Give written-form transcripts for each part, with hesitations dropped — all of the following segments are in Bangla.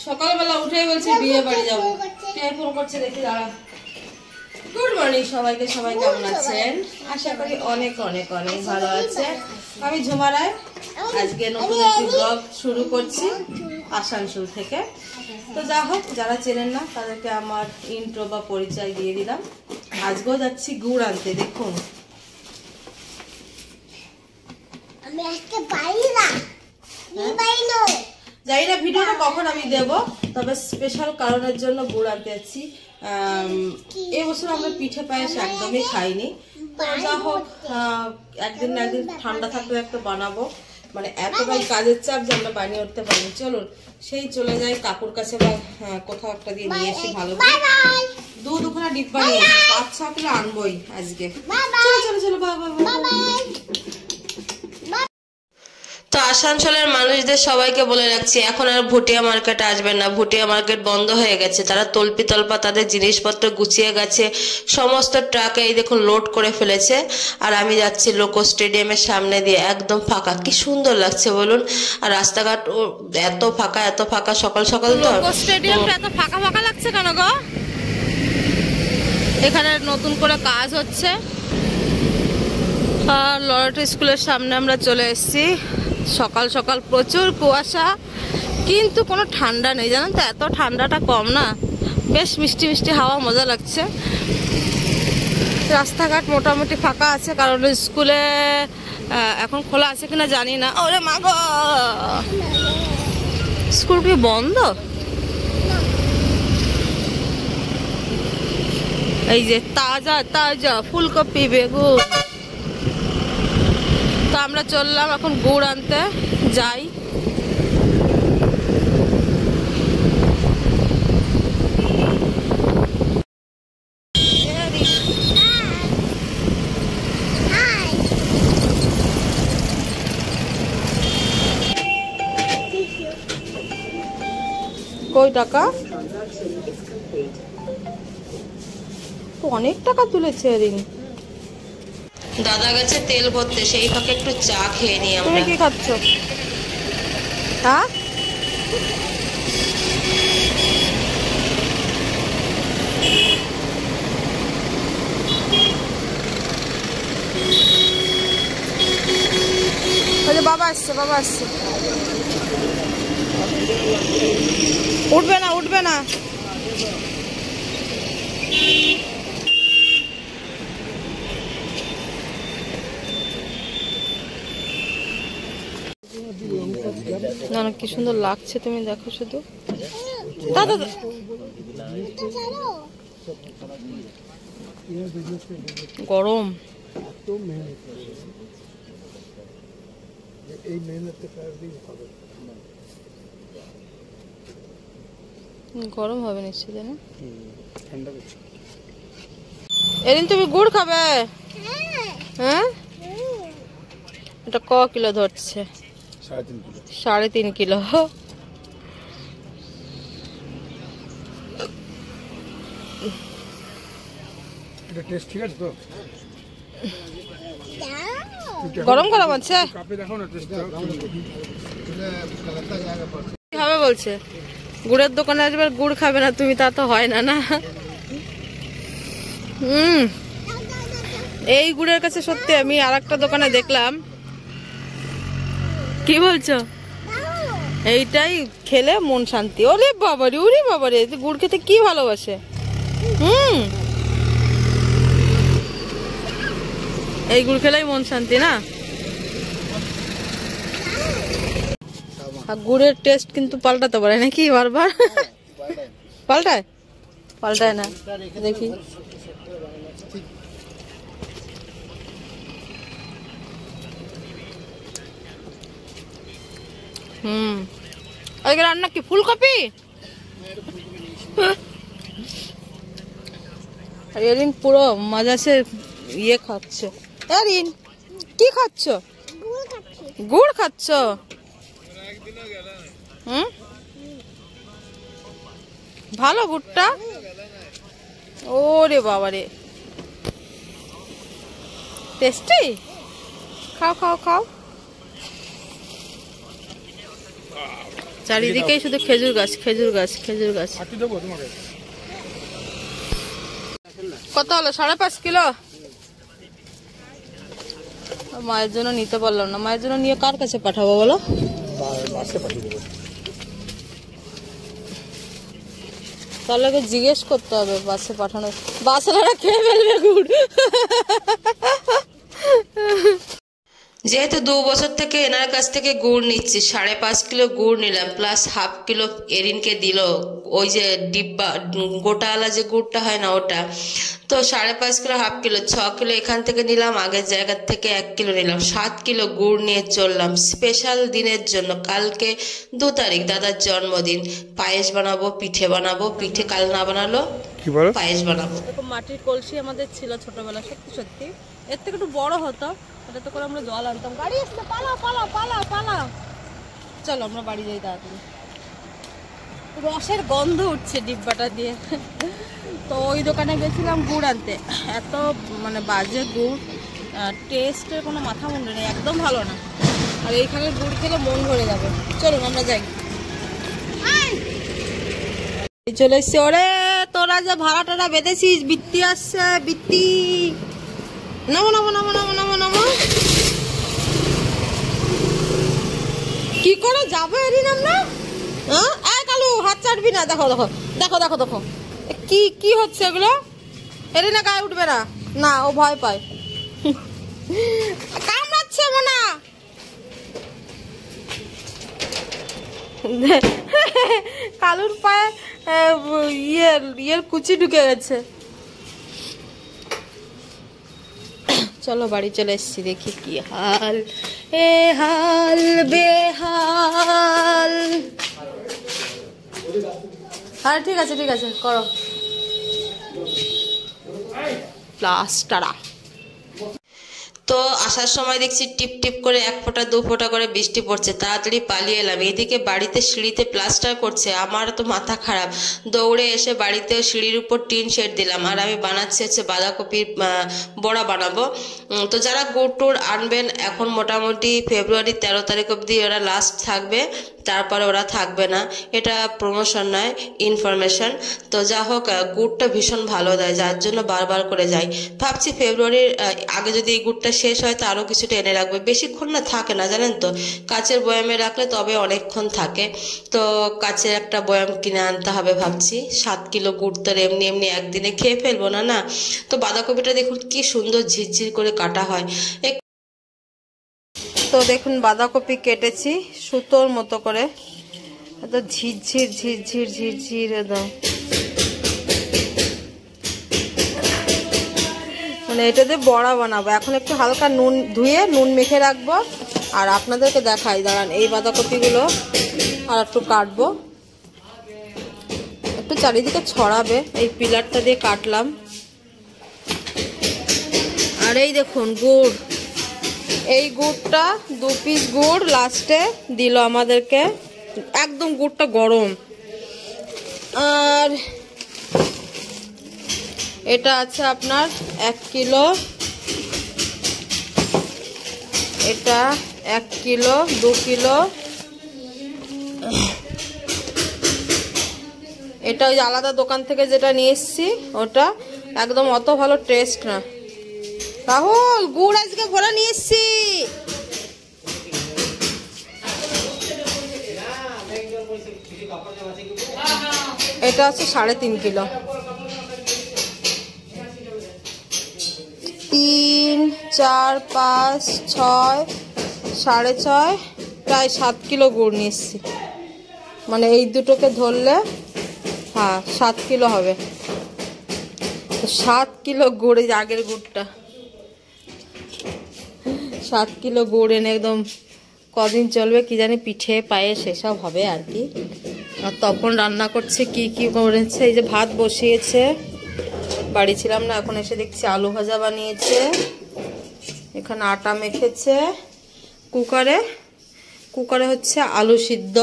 সকালবেলা উঠেই বলছি বিয়ে বাড়ি যাবো। কে ফোন করছে দেখি, দাঁড়া। গুড মর্নিং সবাইকে, সবাই কেমন আছেন? আশা করি অনেক অনেক অনেক ভালো আছে। আমি ঝুমা রায়, আজকে নতুন একটি ব্লগ শুরু করছি আসানসোল থেকে। তো যা হোক, যারা চেনেন না তাদেরকে আমার ইন্ট্রো বা পরিচয় দিয়ে দিলাম। আজকেও যাচ্ছি গুড় আনতে। দেখুন জানি না ভিডিওটা কখন আমি দেব, তবে স্পেশাল কারণের জন্য গুড় আনতে যাচ্ছি। এই বছর আমরা পিঠে পায়েস একদমই খাইনি। যা হোক, একদিন না একদিন ঠান্ডা থাকলে একটা বানাবো। মানে এতটাই কাজের চাপ যে আমরা বানিয়ে উঠতে পারিনি। চলুন সেই চলে যাই কাকুর কাছে বা কোথাও একটা দিয়ে নিয়ে এসি ভালো করে। দুখানা ডিব্বা নিয়ে এসি, 5-6 কিলো আনবোই আজকে। চলো চলো চলো, বাবা। তো আসানসোলের মানুষদের সবাইকে বলে রাখছি, এখন আর ভুটিয়া মার্কেটে আসবেন না। ভুটিয়া মার্কেট বন্ধ হয়ে গেছে। তারা তল্পি তল্পা তাদের জিনিসপত্র গুছিয়ে গেছে, সমস্ত ট্রাকে এই দেখুন লোড করে ফেলেছে। আর আমি যাচ্ছি লোকো স্টেডিয়ামের সামনে দিয়ে, একদম ফাঁকা। কি সুন্দর লাগছে বলুন। আর রাস্তাঘাট এত ফাঁকা সকাল সকাল। তো লোকো স্টেডিয়ামটা এত ফাঁকা ফাঁকা লাগছে কেন গো? এখানে নতুন করে কাজ হচ্ছে। আর লরেটো স্কুলের সামনে আমরা চলে এসেছি। সকাল সকাল প্রচুর কুয়াশা, কিন্তু কোনো ঠান্ডা নেই, জানেন তো। এত ঠান্ডাটা কম না, বেশ মিষ্টি মিষ্টি হাওয়া, মজা লাগছে। রাস্তাঘাট মোটামুটি ফাঁকা আছে, কারণ স্কুলে এখন খোলা আছে কিনা জানি না। ওরে মা গো, স্কুল কি বন্ধ? এই যে তাজা তাজা ফুলকপি, বেগুন। তো আমরা চললাম এখন গুড় আনতে। যাই। কই টাকা? অনেক টাকা তুলেছে রিং। দাদা গেছে তেল ভরতে, সেই ফাঁকে একটু চা খেয়ে নিই আমরা। তুমি কি খাচ্ছ? হ্যাঁ, বাবা আসছে, বাবা আসছে। উঠবে না, উঠবে না। না না, কি সুন্দর লাগছে, তুমি দেখো শুধু। দাদা গরম, গরম হবে নিশ্চয় না। এদিন তুমি গুড় খাবে? হ্যাঁ, এটা ক কিলো ধরছে? 3.5 কিলো। গরম গরম আছে। খাবে বলছে, গুড়ের দোকানে আসবে, গুড় খাবে না তুমি, তা তো হয় না। না, এই গুড়ের কাছে সত্যি আমি আর একটা দোকানে দেখলাম। কি বলছো? এইটাই খেলে মন শান্তি। ওরে বাবারে, ওরে বাবারে, গুড় খেতে কি ভালোবাসে। এই গুড় খেলেই মন শান্তি না। আর গুড়ের টেস্ট কিন্তু পাল্টাতে পারে নাকি বারবার? পাল্টায়? পাল্টায় না, দেখি। আজকে রান্না কি ফুলকপি? এরিন পুরো মজা সে ইয়ে খাচ্ছে। এরিন কি খাচ্ছ? গুড় খাচ্ছ? ভালো গুড়টা। ওরে বাবারে, টেস্টি। খাও খাও খাও। চারিদিকেই শুধু খেজুর গাছ, খেজুর গাছ, খেজুর গাছ। কত হলো? 5.5 কিলো। মায়ের জন্য নিতে পারলাম না। মায়ের জন্য নিয়ে কার কাছে পাঠাবো বলো? তাহলে জিজ্ঞেস করতে হবে বাসে পাঠানো। বাসওয়ালারা খেয়ে ফেলবে গুড়। যেহেতু 2 বছর থেকে এনার কাছ থেকে গুড় নিচ্ছি, 5.5 কিলো গুড় নিলাম, প্লাস হাফ কিলো এরিনকে দিল ওই যে ডিব্বা গোটাওয়ালা যে গুড়টা হয় না ওটা। তো 5.5 কিলো হাফ কিলো 6 কিলো এখান থেকে নিলাম, আগের জায়গার থেকে 1 কিলো নিলাম। 7 কিলো গুড় নিয়ে চললাম স্পেশাল দিনের জন্য। কালকে 2 তারিখ দাদার জন্মদিন। পায়েস বানাবো, পিঠে বানাবো। পিঠে কাল না বানালো পায়েস বানাবো। এরকম মাটির কলসি আমাদের ছিল ছোটবেলা, সত্যি সত্যি এর থেকে একটু বড় হতো, এটাতে করে আমরা জল আনতাম। গাড়ি আসছে, পালাও পালাও পালাও পালাও। চলো আমরা বাড়ি যাই তাড়াতাড়ি। রসের গন্ধ উঠছে ডিব্বাটা দিয়ে। তো ওই দোকানে গেছিলাম গুড় আনতে, এত মানে বাজে গুড়, টেস্টের কোনো মাথা মুন্ডু নেই, একদম ভালো না। আর এইখানে গুড় খেলে মন ভরে যাবে। চলুন আমরা যাই। চলে এসছি। ওরে তোরা যে ভাড়া টাড়া বেঁধেছিস, বৃত্তি আসছে, বৃত্তি। নামো নামো নামো নামো নামো নামো। কি করে যাবো এরিন আমরা? হ্যাঁ কালু হাত চাটবি না। দেখো দেখো দেখো দেখো দেখো কি কি হচ্ছে এগুলো। এরিনা গায়ে উঠবে না, না ও ভয় পায়। কামড়াচ্ছে মোনা। কালুর পায়ে ইয়ের কুচি ঢুকে গেছে। চলো বাড়ি চলে এসছি, দেখি কি হাল। এ হাল বেহাল। হ্যাঁ ঠিক আছে ঠিক আছে করো প্লাস্টারা। তো আসার সময় দেখছি টিপ টিপ করে 1 ফোঁটা 2 ফোঁটা করে বৃষ্টি পড়ছে। তাড়াতাড়ি পালিয়ে এলাম। এদিকে বাড়িতে সিঁড়িতে প্লাস্টার করছে, আমার তো মাথা খারাপ। দৌড়ে এসে বাড়িতেও সিঁড়ির উপর টিন শেড দিলাম। আর আমি বানাচ্ছি হচ্ছে বাঁধাকপির বড়া বানাবো। তো যারা গুড় টুড় আনবেন, এখন মোটামুটি ফেব্রুয়ারি 13 তারিখ অবধি ওরা লাস্ট থাকবে, তারপরে ওরা থাকবে না। এটা প্রমোশন নয়, ইনফরমেশন। তো যা হোক গুড়টা ভীষণ ভালো দেয়, যার জন্য বারবার করে যাই। ভাবছি ফেব্রুয়ারির আগে যদি এই গুড়টা শেষ হয় তো আরও কিছুটা এনে রাখবে। বেশিক্ষণ না থাকে না জানেন তো, কাচের বয়ামে রাখলে তবে অনেকক্ষণ থাকে। তো কাচের একটা বয়াম কিনে আনতে হবে ভাবছি। 7 কিলো গুড় তো এমনি এমনি একদিনে খেয়ে ফেলবো না না। তো বাঁধাকপিটা দেখুন কি সুন্দর ঝিরঝির করে কাটা হয়। তো দেখুন বাঁধাকপি কেটেছি সুতোর মতো করে, এত ঝিরঝির ঝিরঝির ঝিরঝির একদম। মানে এটাতে বড়া বানাবো। এখন একটু হালকা নুন ধুয়ে নুন মেখে রাখবো। আর আপনাদেরকে দেখাই, দাঁড়ান। এই বাঁধাকপিগুলো আর একটু কাটবো, একটু চারিদিকে ছড়াবে। এই পিলারটা দিয়ে কাটলাম। আর এই দেখুন গুড়, এই গুড়টা 2 পিস গুড় লাস্টে দিল আমাদেরকে, একদম গুড়টা গরম। আর এটা আছে আপনার 1 কিলো, এটা 1 কিলো 2 কিলো। এটা ওই আলাদা দোকান থেকে যেটা নিয়ে এসছি ওটা একদম অত ভালো টেস্ট না। রাহুল গুড় আজকে ভরে নিয়ে এসছি। এটা হচ্ছে 3.5 কিলো। 3, 4, 5, 6, 6.5, প্রায় 7 কিলো গুড় নিয়ে এসছি। মানে এই দুটোকে ধরলে হ্যাঁ 7 কিলো হবে। 7 কিলো গুড়, এই আগের গুড়টা 7 কিলো গুড় এনে একদম কদিন চলবে কি জানি, পিঠে পায়েস এসব হবে আর কি। আর তখন রান্না করছে কি কি করেছে। এই যে ভাত বসিয়েছে, বাড়ি ছিলাম না, এখন এসে দেখছি আলু ভাজা বানিয়েছে। এখানে আটা মেখেছে কুকারে, কুকারে হচ্ছে আলু সিদ্ধ।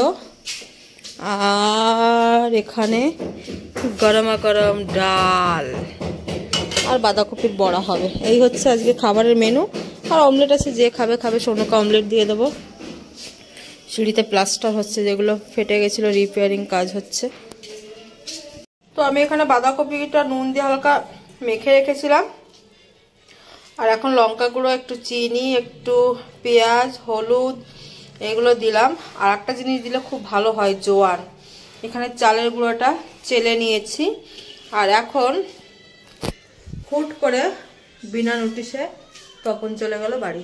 আর এখানে গরমা গরম ডাল আর বাঁধাকপির বড়া হবে। এই হচ্ছে আজকে খাবারের মেনু। আর অমলেট আছে, যে খাবে খাবে। সোনুকে অমলেট দিয়ে দেবো। সিঁড়িতে প্লাস্টার হচ্ছে, যেগুলো ফেটে গেছিলো, রিপেয়ারিং কাজ হচ্ছে। তো আমি এখানে বাঁধাকপিটা নুন দিয়ে হালকা মেখে রেখেছিলাম, আর এখন লঙ্কা গুঁড়ো, একটু চিনি, একটু পেঁয়াজ, হলুদ এগুলো দিলাম। আর একটা জিনিস দিলে খুব ভালো হয়, জোয়ান। এখানে চালের গুঁড়োটা চেলে নিয়েছি। আর এখন হুট করে বিনা নোটিশে তপন চলে গেল বাড়ি।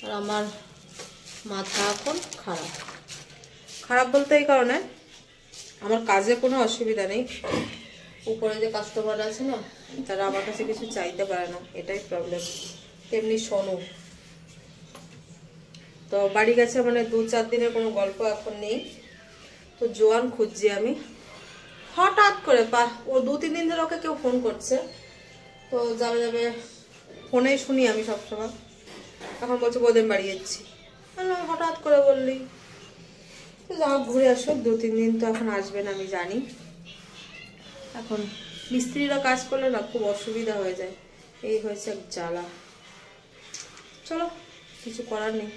আর আমার মাথা এখন খারাপ। খারাপ বলতে এই কারণে, আমার কাজে কোনো অসুবিধা নেই, উপরে যে কাস্টমার আছে না, তারা আমার কাছে কিছু চাইতে পারে না, এটাই প্রবলেম। তেমনি শোনো তো বাড়ি গেছে, মানে 2-4 দিনের কোনো গল্প এখন নেই। তো জোয়ান খুঁজছি আমি, হঠাৎ করে ও 2-3 দিন ধরে ওকে কেউ ফোন করছে, তো যাবে যাবে ফোনেই শুনি আমি সবসময়। এখন বলছে বোধহয় বাড়ি যাচ্ছি, হঠাৎ করে বললি। তো যাও ঘুরে আসো, 2-3 দিন তো এখন আসবে না আমি জানি। এখন মিস্ত্রিরা কাজ করলে না খুব অসুবিধা হয়ে যায়, এই হয়েছে এক জ্বালা। চলো কিছু করার নেই।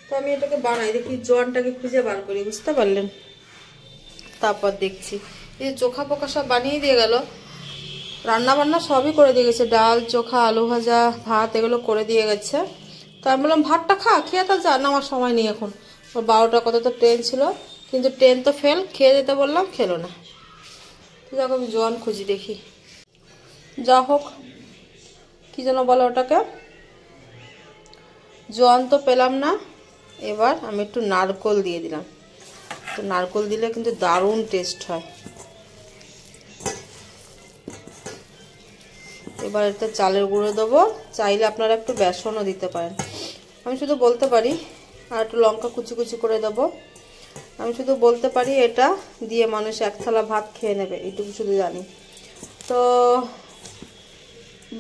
তো আমি এটাকে বানাই, দেখি জোয়ানটাকে খুঁজে বার করি, বুঝতে পারলেন? তারপর দেখছি এই চোখা পোকা সব বানিয়ে দিয়ে গেল, রান্না বান্না সবই করে দিয়ে গেছে, ডাল, চোখা, আলু ভাজা, ভাত এগুলো করে দিয়ে গেছে। তো আমি বললাম ভাতটা খেয়ে তো যা, না আমার সময় নেই এখন, ওর 12টা কত তো ট্রেন ছিল, কিন্তু ট্রেন তো ফেল, খেয়ে যেতে বললাম খেলো না। তো যাক আমি জোয়ান খুঁজি দেখি, যা হোক। কি যেন বলো ওটাকে, জোয়ান তো পেলাম না। এবার আমি একটু নারকোল দিয়ে দিলাম, তো নারকোল দিলে কিন্তু দারুণ টেস্ট হয়। এবার এটা চালের গুঁড়ো দেবো, চাইলে আপনারা একটু বেসনও দিতে পারেন, আমি শুধু বলতে পারি। আর একটু লঙ্কা কুচি কুচি করে দেবো, আমি শুধু বলতে পারি। এটা দিয়ে মানুষ 1 থালা ভাত খেয়ে নেবে, এইটুকু শুধু জানি। তো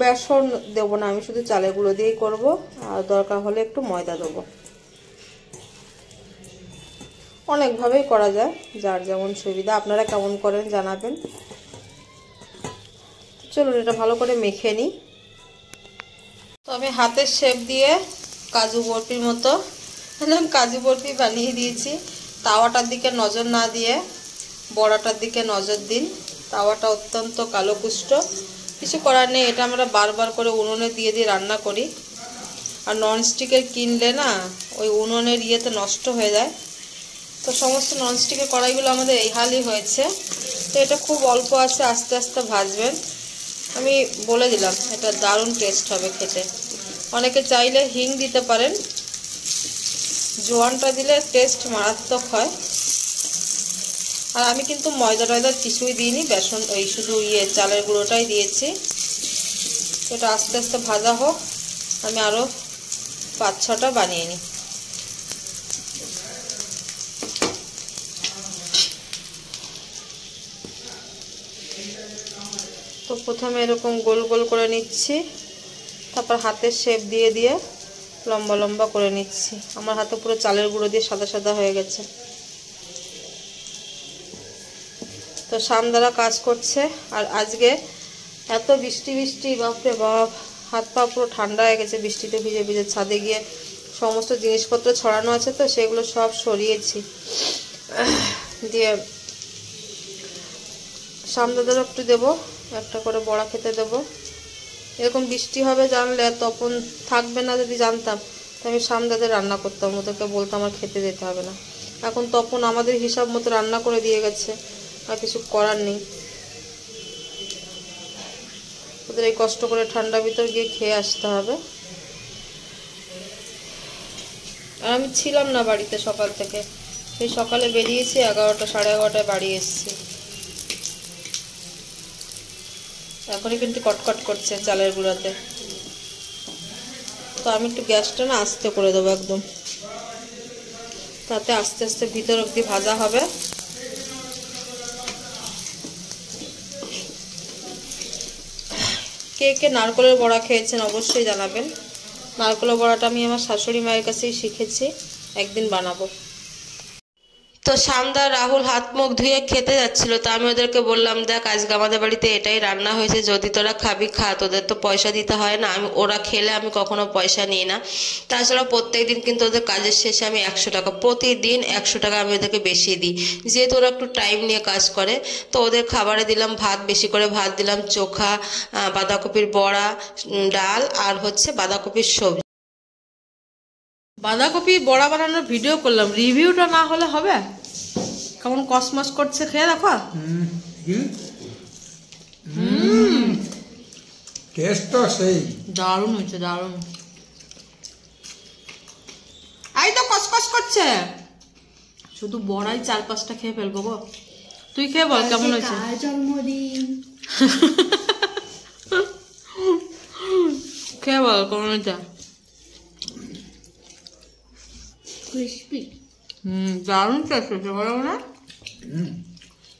বেসন দেবো না, আমি শুধু চালের গুঁড়ো দিয়েই করবো, আর দরকার হলে একটু ময়দা দেবো। অনেকভাবেই করা যায়, যার যেমন সুবিধা। আপনারা কেমন করেন জানাবেন। চলুন এটা ভালো করে মেখে নিই। তো আমি হাতের শেপ দিয়ে কাজু বরফির মতো কাজু বরফি বানিয়ে দিয়েছি। তাওয়াটার দিকে নজর না দিয়ে বড়াটার দিকে নজর দিন। তাওয়াটা অত্যন্ত কালো কুষ্ঠ, কিছু করার নেই, এটা আমরা বারবার করে উনুনে দিয়ে দিয়ে রান্না করি। আর ননস্টিকের কিনলে না ওই উনুনের ইয়েতে নষ্ট হয়ে যায়। তো সমস্ত ননস্টিকের কড়াইগুলো আমাদের এই হালই হয়েছে। তো এটা খুব অল্প আছে, আস্তে আস্তে ভাজবেন। আমি বলে দিলাম এটা দারুণ টেস্ট হবে খেতে। অনেকে চাইলে হিং দিতে পারেন, জোয়ানটা দিলে টেস্ট মারাত্মক হয়। আর আমি কিন্তু ময়দা টয়দা কিছুই দিইনি, বেসন ওই শুধু চালের গুঁড়োটাই দিয়েছি। এটা আস্তে আস্তে ভাজা হোক, আমি আরও 5-6টা বানিয়ে নিই। তো প্রথমে এরকম গোল গোল করে নিচ্ছি, তারপর হাতের শেপ দিয়ে দিয়ে লম্বা লম্বা করে নিচ্ছি। আমার হাতে পুরো চালের গুঁড়ো দিয়ে সাদা সাদা হয়ে গেছে। তো সামদারা কাজ করছে, আর আজকে এত বৃষ্টি বৃষ্টি, বাপরে বাপ, হাত পা পুরো ঠান্ডা হয়ে গেছে বৃষ্টিতে ভিজে ভিজে। ছাদে গিয়ে সমস্ত জিনিসপত্র ছড়ানো আছে, তো সেগুলো সব সরিয়েছি। দিয়ে সামদাদেরও একটু দেবো, একটা করে বড়া খেতে দেবো। এরকম বৃষ্টি হবে জানলে, তপন থাকবে না যদি জানতাম, তো আমি সামদাদের রান্না করতাম, ওদেরকে বলতাম আর খেতে দিতে হবে না। এখন তপন আমাদের হিসাব মতো রান্না করে দিয়ে গেছে, আর কিছু করার নেই। ওদের এই কষ্ট করে ঠান্ডা ভিতর গিয়ে খেয়ে আসতে হবে। আর আমি ছিলাম না বাড়িতে সকাল থেকে, সেই সকালে বেরিয়েছি, 11টা 11:30টায় বাড়ি এসেছি। এখনই কিন্তু কটকট করছে চালের গুঁড়াতে। তো আমি একটু গ্যাসটা না আস্তে করে দেবো একদম, তাতে আস্তে আস্তে ভিতর অবধি ভাজা হবে। কে কে নারকেলের বড়া খেয়েছেন অবশ্যই জানাবেন। নারকেলের বড়াটা আমি আমার শাশুড়ি মায়ের কাছেই শিখেছি, একদিন বানাবো। তো শামদা রাহুল হাত মুখ ধুয়ে খেতে যাচ্ছিল, তো আমি ওদেরকে বললাম দেখ আজকে আমাদের বাড়িতে এটাই রান্না হয়েছে, যদি তোরা খাবি খা, তোদের তো পয়সা দিতে হয় না। আমি ওরা খেলে আমি কখনো পয়সা নিই না। তাছাড়া প্রত্যেকদিন কিন্তু ওদের কাজের শেষে আমি 100 টাকা, প্রতিদিন 100 টাকা আমি ওদেরকে বেশি দিই, যেহেতু ওরা একটু টাইম নিয়ে কাজ করে। তো ওদের খাবারে দিলাম ভাত, বেশি করে ভাত দিলাম, চোখা, বাঁধাকপির বড়া, ডাল আর হচ্ছে বাঁধাকপির সবজি। বাঁধাকপি বড়া বানানোর ভিডিও করলাম, রিভিউটা না হলে হবে? কেমন কসমস করছে, খেয়ে দেখো। টেস্ট তো সেই দারুণ হয়েছে, দারুণ। এই তো কসকস করছে, শুধু বড়াই 4-5টা খেয়ে ফেলবো গো। তুই খেয়ে বল কেমন হয়েছে। জন্মদিন খেয়ে বল কেমন হয়েছে। ক্রিসপি। দারুণ টেস্ট হয়েছে, বলো না?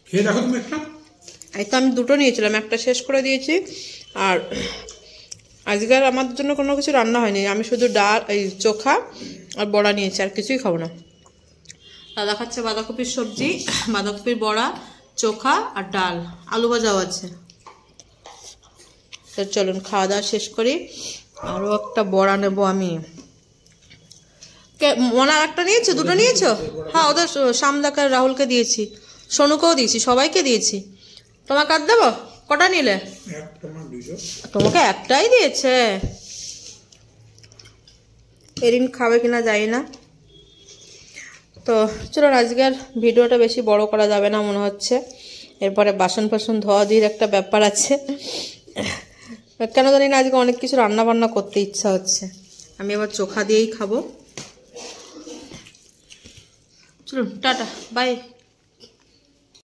খেয়ে দেখো তুমি একটা। এই তো আমি 2টো নিয়েছিলাম, একটা শেষ করে দিয়েছি। আর আজকের আমার জন্য কোনো কিছু রান্না হয়নি, আমি শুধু ডাল, এই চোখা আর বড়া নিয়েছি, আর কিছুই খাবো না। দাদা খাচ্ছে বাঁধাকপির সবজি, বাঁধাকপির বড়া, চোখা আর ডাল, আলু ভাজাও আছে। তো চলুন খাওয়া দাওয়া শেষ করি। আরও একটা বড়া নেবো আমি। মনে একটা নিয়েছো, 2টো নিয়েছো? হ্যাঁ, ওদের শামদাকে রাহুলকে দিয়েছি, সোনুকেও দিয়েছি, সবাইকে দিয়েছি। তোমাকে আর দেবো? কটা নিলে? তোমাকে একটাই দিয়েছে, এরিন খাবে কিনা জানি না। তো চলো আজকের ভিডিওটা বেশি বড় করা যাবে না মনে হচ্ছে, এরপরে বাসন ফাসন ধোয়া ধুয়ির একটা ব্যাপার আছে। কেন জানি না আজকে অনেক কিছু রান্না বান্না করতে ইচ্ছা হচ্ছে। আমি আবার চোখা দিয়েই খাবো। চলুন টাটা, বাই।